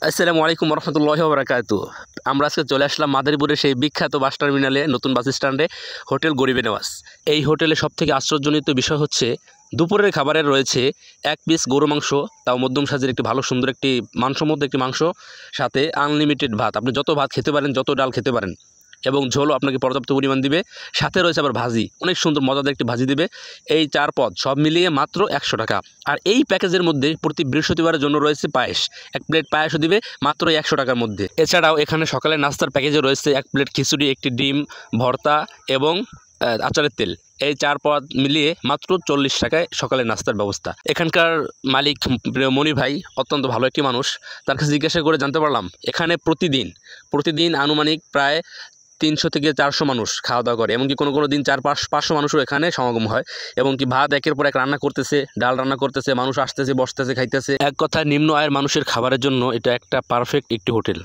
আসসালামু আলাইকুম রহমতুল্লাহি ওয়া বারাকাতুহু। আমরা আজকে চলে আসলাম মাদারীপুরের সেই বিখ্যাত বাস টার্মিনালে, নতুন বাস স্ট্যান্ডে, হোটেল গরিবে নেওয়াজ। এই হোটেলে সবথেকে আশ্চর্যজনিত বিষয় হচ্ছে দুপুরের খাবারের রয়েছে এক পিস গরু মাংস, তাও মধ্যম সাইজের একটি ভালো সুন্দর একটি মাংসমুদ্দ একটি মাংস, সাথে আনলিমিটেড ভাত। আপনি যত ভাত খেতে পারেন, যত ডাল খেতে পারেন, এবং ঝোলও আপনাকে পর্যাপ্ত পরিমাণ দিবে। সাথে রয়েছে আবার ভাজি, অনেক সুন্দর মজাদার একটি ভাজি দিবে। এই 4 পদ সব মিলিয়ে মাত্র 100 টাকা। আর এই প্যাকেজের মধ্যে প্রতি বৃহস্পতিবারের জন্য রয়েছে পায়েস, 1 প্লেট পায়েসও দিবে মাত্র 100 টাকার মধ্যে। এছাড়াও এখানে সকালে নাস্তার প্যাকেজে রয়েছে 1 প্লেট খিচুড়ি, একটি ডিম ভর্তা এবং আচারের তেল। এই 4 পদ মিলিয়ে মাত্র 40 টাকায় সকালের নাস্তার ব্যবস্থা। এখানকার মালিক মনি ভাই অত্যন্ত ভালো একটি মানুষ। তার কাছে জিজ্ঞাসা করে জানতে পারলাম এখানে প্রতিদিন আনুমানিক প্রায় 300 থেকে 400 মানুষ খাওয়া দাওয়া করে, এমনকি কোনো দিন 400-500 মানুষও এখানে সমাগম হয়। এবং কি ভাত একের পর এক রান্না করতেছে, ডাল রান্না করতেছে, মানুষ আসতেছে, বসতেছে, খাইতেছে। এক কথায় নিম্ন আয়ের মানুষের খাবারের জন্য এটা একটা পারফেক্ট একটি হোটেল।